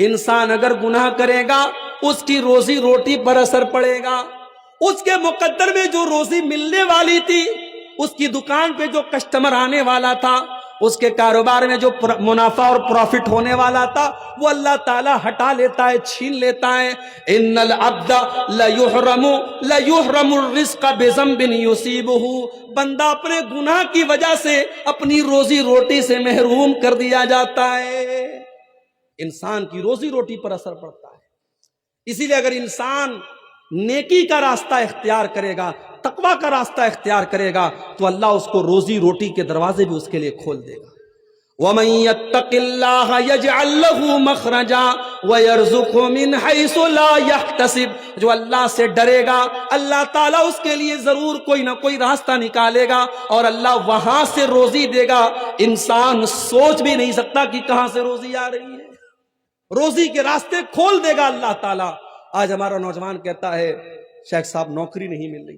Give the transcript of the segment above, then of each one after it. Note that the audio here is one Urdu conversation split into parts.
انسان اگر گناہ کرے گا اس کی روزی روٹی پر اثر پڑے گا، اس کے مقدر میں جو روزی ملنے والی تھی، اس کی دکان پہ جو کسٹمر آنے والا تھا، اس کے کاروبار میں جو منافع اور پروفٹ ہونے والا تھا، وہ اللہ تعالیٰ ہٹا لیتا ہے، چھین لیتا ہے۔ ان العبد لیحرم الرزق بذنب یصیبہ، بندہ اپنے گناہ کی وجہ سے اپنی روزی روٹی سے محروم کر دیا جاتا ہے۔ انسان کی روزی روٹی پر اثر پڑتا ہے۔ اسی لیے اگر انسان نیکی کا راستہ اختیار کرے گا، تقوی کا راستہ اختیار کرے گا، تو اللہ اس کو روزی روٹی کے دروازے بھی اس کے لیے کھول دے گا۔ وَمَن يَتَّقِ اللَّهَ يَجْعَل لَّهُ مَخْرَجًا وَيَرْزُقْهُ مِنْ حَيْثُ لَا يَحْتَسِبُ، جو اللہ سے ڈرے گا اللہ تعالیٰ اس کے لیے ضرور کوئی نہ کوئی راستہ نکالے گا، اور اللہ وہاں سے روزی دے گا، انسان سوچ بھی نہیں سکتا کہ کہاں سے روزی آ رہی ہے۔ روزی کے راستے کھول دے گا اللہ تعالیٰ۔ آج ہمارا نوجوان کہتا ہے شیخ صاحب نوکری نہیں مل رہی،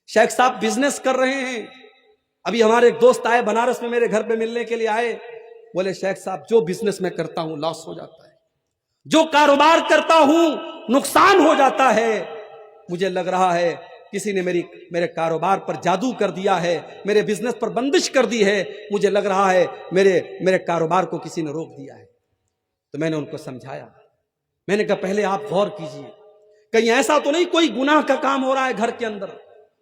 شیخ صاحب بزنس کر رہے ہیں۔ ابھی ہمارے ایک دوست آئے بنارس میں، میرے گھر پہ ملنے کے لیے آئے، بولے شیخ صاحب جو بزنس میں کرتا ہوں لاس ہو جاتا ہے، جو کاروبار کرتا ہوں نقصان ہو جاتا ہے، مجھے لگ رہا ہے کسی نے میرے کاروبار پر جادو کر دیا ہے، میرے بزنس پر بندش کر دی ہے، مجھے لگ رہا ہے میرے کاروبار کو کسی نے روک دیا ہے۔ تو میں نے ان کو سمجھایا، میں نے کہا پہلے آپ غور کیجئے، کہیں ایسا تو نہیں کوئی گناہ کا کام ہو رہا ہے گھر کے اندر،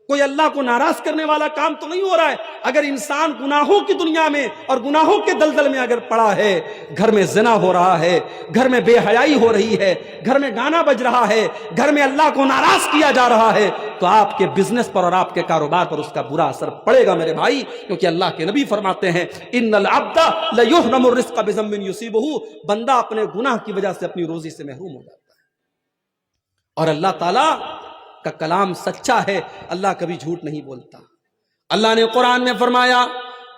کوئی اللہ کو ناراض کرنے والا کام تو نہیں ہو رہا ہے؟ اگر انسان گناہوں کی دنیا میں اور گناہوں کے دلدل میں اگر پڑا ہے، گھر میں زنا ہو رہا ہے، گھر میں بے حیائی ہو رہی ہے، گھر میں گانا بج رہا ہے، گھر میں اللہ کو ناراض کیا جا رہا ہے، تو آپ کے بزنس پر اور آپ کے کاروبار پر اس کا برا اثر پڑے گا میرے بھائی، کیونکہ اللہ کے نبی فرماتے ہیں ان العبد لیحرم الرزق بذنب یصیبہ، بندہ اپنے گناہ کی وجہ سے اپنی روزی سے محروم ہو جاتا ہے۔ اور اللہ تعالیٰ کا کلام سچا ہے، اللہ کبھی جھوٹ نہیں بولتا۔ اللہ نے قرآن میں فرمایا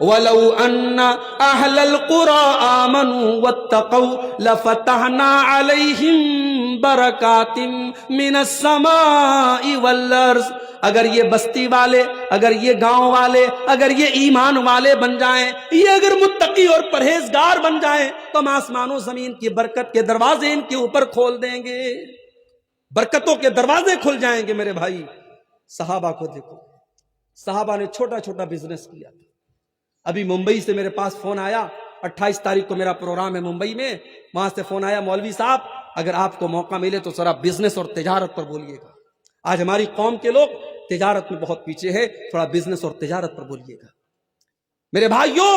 وَلَوْ أَنَّ أَهْلَ الْقُرَىٰ آمَنُوا وَاتَّقَوْا لَفَتَحْنَا عَلَيْهِمْ بَرَكَاتٍ مِّنَ السَّمَاءِ وَالْأَرْضِ، اگر یہ بستی والے، اگر یہ گاؤں والے، اگر یہ ایمان والے بن جائیں، یہ اگر متقی اور پرہیزگار بن جائیں، تو ہم آسمان و زمین کی برکت کے دروازے ان کے اوپر کھول دیں گے، برکتوں کے دروازے کھل جائیں گے میرے بھائی۔ صحابہ کو دیکھو، صحابہ نے چھوٹا چھوٹا بزنس کیا تھا۔ ابھی ممبئی سے میرے پاس فون آیا، 28 تاریخ کو میرا پروگرام ہے ممبئی میں، وہاں سے فون آیا مولوی صاحب اگر آپ کو موقع ملے تو ذرا بزنس اور تجارت پر بولیے گا، آج ہماری قوم کے لوگ تجارت میں بہت پیچھے ہے، تھوڑا بزنس اور تجارت پر بولیے گا۔ میرے بھائیوں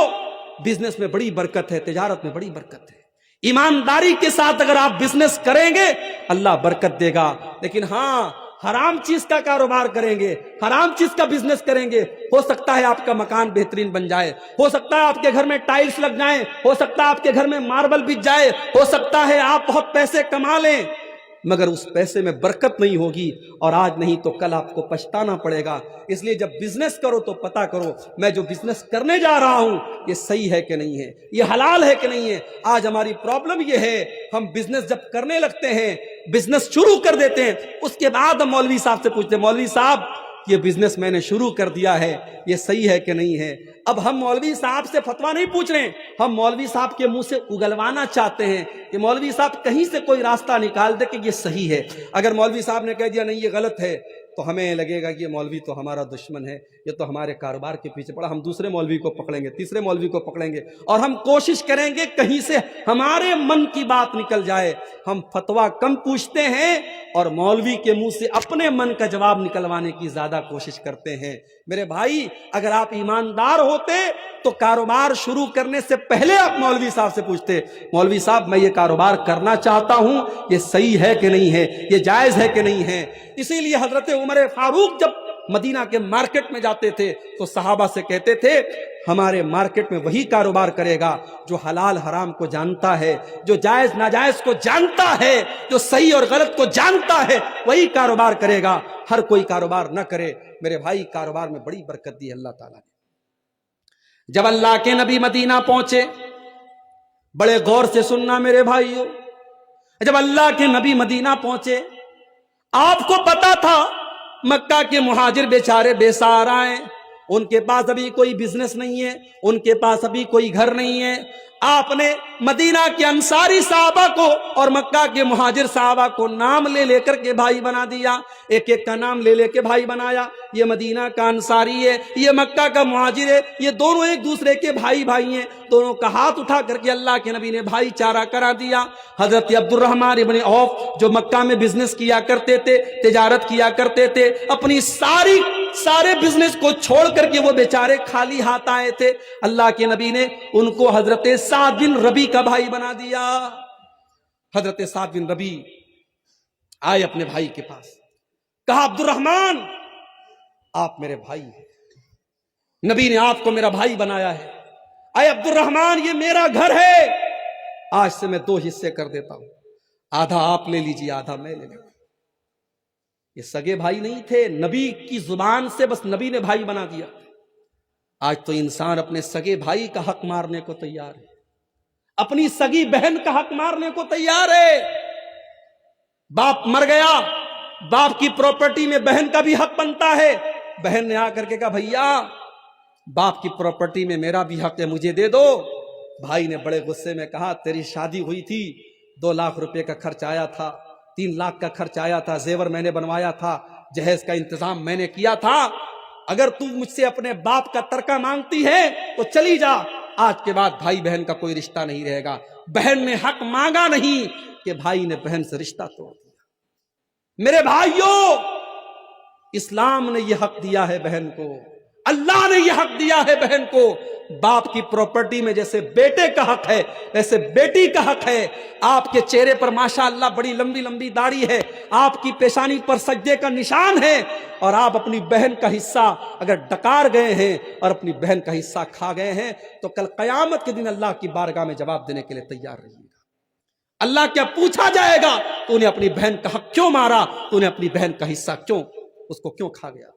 بزنس میں بڑی برکت ہے، تجارت میں بڑی برکت ہے، ایمانداری کے ساتھ اگر آپ بزنس کریں گے اللہ برکت دے گا، لیکن ہاں حرام چیز کا کاروبار کریں گے، حرام چیز کا بزنس کریں گے، ہو سکتا ہے آپ کا مکان بہترین بن جائے، ہو سکتا ہے آپ کے گھر میں ٹائلز لگ جائیں، ہو سکتا ہے آپ کے گھر میں ماربل بچ جائے، ہو سکتا ہے آپ بہت پیسے کما لیں، مگر اس پیسے میں برکت نہیں ہوگی، اور آج نہیں تو کل آپ کو پچھتانا پڑے گا۔ اس لیے جب بزنس کرو تو پتا کرو میں جو بزنس کرنے جا رہا ہوں یہ صحیح ہے کہ نہیں ہے، یہ حلال ہے کہ نہیں ہے۔ آج ہماری پرابلم یہ ہے ہم بزنس جب کرنے لگتے ہیں، بزنس شروع کر دیتے ہیں، اس کے بعد ہم مولوی صاحب سے پوچھتے ہیں مولوی صاحب یہ بزنس میں نے شروع کر دیا ہے، یہ صحیح ہے کہ نہیں ہے۔ اب ہم مولوی صاحب سے فتویٰ نہیں پوچھ رہے ہیں، ہم مولوی صاحب کے منہ سے اگلوانا چاہتے ہیں کہ مولوی صاحب کہیں سے کوئی راستہ نکال دے کہ یہ صحیح ہے۔ اگر مولوی صاحب نے کہہ دیا نہیں یہ غلط ہے تو ہمیں لگے گا کہ یہ مولوی تو ہمارا دشمن ہے، یہ تو ہمارے کاروبار کے پیچھے پڑا، ہم دوسرے مولوی کو پکڑیں گے، تیسرے مولوی کو پکڑیں گے، اور ہم کوشش کریں گے کہیں سے ہمارے من کی بات نکل جائے۔ ہم فتویٰ کم پوچھتے ہیں اور مولوی کے منہ سے اپنے من کا جواب نکلوانے کی زیادہ کوشش کرتے ہیں۔ میرے بھائی اگر آپ ایماندار ہوتے تو کاروبار شروع کرنے سے پہلے آپ مولوی صاحب سے پوچھتے مولوی صاحب میں یہ کاروبار کرنا چاہتا ہوں، یہ صحیح ہے کہ نہیں ہے، یہ جائز ہے کہ نہیں ہے۔ اسی لیے حضرت عمر فاروق جب مدینہ کے مارکیٹ میں جاتے تھے تو صحابہ سے کہتے تھے ہمارے مارکیٹ میں وہی کاروبار کرے گا جو حلال حرام کو جانتا ہے، جو جائز ناجائز کو جانتا ہے، جو صحیح اور غلط کو جانتا ہے، وہی کاروبار کرے گا، ہر کوئی کاروبار نہ کرے۔ میرے بھائی کاروبار میں بڑی برکت دی اللہ تعالیٰ نے۔ جب اللہ کے نبی مدینہ پہنچے، بڑے غور سے سننا میرے بھائیوں، جب اللہ کے نبی مدینہ پہنچے آپ کو پتا تھا مکہ کے مہاجر بیچارے بے سہارا ہیں، ان کے پاس ابھی کوئی بزنس نہیں ہے، ان کے پاس ابھی کوئی گھر نہیں ہے، آپ نے مدینہ کے انصاری صحابہ کو اور مکہ کے مہاجر صحابہ کو نام لے لے کر کے بھائی بنا دیا، ایک ایک کا نام لے لے کے بھائی بنایا، یہ مدینہ کا انصاری ہے، یہ مکہ کا مہاجر ہے، یہ دونوں ایک دوسرے کے بھائی بھائی ہیں، دونوں کا ہاتھ اٹھا کر کے اللہ کے نبی نے بھائی چارہ کرا دیا۔ حضرت عبد الرحمن ابن عوف جو مکہ میں بزنس کیا کرتے تھے، تجارت کیا کرتے تھے، اپنی سارے بزنس کو چھوڑ کر کے وہ بیچارے خالی ہاتھ آئے تھے، اللہ کے نبی نے ان کو حضرت سعد بن ربی کا بھائی بنا دیا۔ حضرت سعد بن ربی آئے اپنے بھائی کے پاس، کہا عبد الرحمن آپ میرے بھائی ہیں، نبی نے آپ کو میرا بھائی بنایا ہے، اے عبد الرحمن یہ میرا گھر ہے، آج سے میں 2 حصے کر دیتا ہوں، آدھا آپ لے لیجئے آدھا میں لے لوں۔ یہ سگے بھائی نہیں تھے، نبی کی زبان سے بس نبی نے بھائی بنا دیا۔ آج تو انسان اپنے سگے بھائی کا حق مارنے کو تیار ہے، اپنی سگی بہن کا حق مارنے کو تیار ہے۔ باپ مر گیا، باپ کی پراپرٹی میں بہن کا بھی حق بنتا ہے، بہن نے آ کر کے کہا بھیا باپ کی پراپرٹی میں میرا بھی حق ہے، مجھے دے دو۔ بھائی نے بڑے غصے میں کہا تیری شادی ہوئی تھی، 2 لاکھ روپے کا خرچ آیا تھا، 3 لاکھ کا خرچ آیا تھا، زیور میں نے بنوایا تھا، جہیز کا انتظام میں نے کیا تھا، اگر تو مجھ سے اپنے باپ کا ترکہ مانگتی ہے تو چلی جا، آج کے بعد بھائی بہن کا کوئی رشتہ نہیں رہے گا۔ بہن نے حق مانگا نہیں کہ بھائی نے بہن سے رشتہ توڑ دیا۔ میرے بھائیوں، اسلام نے یہ حق دیا ہے بہن کو، اللہ نے یہ حق دیا ہے بہن کو۔ باپ کی پراپرٹی میں جیسے بیٹے کا حق ہے ویسے بیٹی کا حق ہے۔ آپ کے چہرے پر ماشاءاللہ بڑی لمبی لمبی داڑھی ہے، آپ کی پیشانی پر سجدے کا نشان ہے، اور آپ اپنی بہن کا حصہ اگر ڈکار گئے ہیں اور اپنی بہن کا حصہ کھا گئے ہیں تو کل قیامت کے دن اللہ کی بارگاہ میں جواب دینے کے لیے تیار رہیے گا۔ اللہ کیا پوچھا جائے گا تو نے اپنی بہن کا حق کیوں مارا، تو نے اپنی بہن کا حصہ کیوں اس کو کیوں کھا گیا۔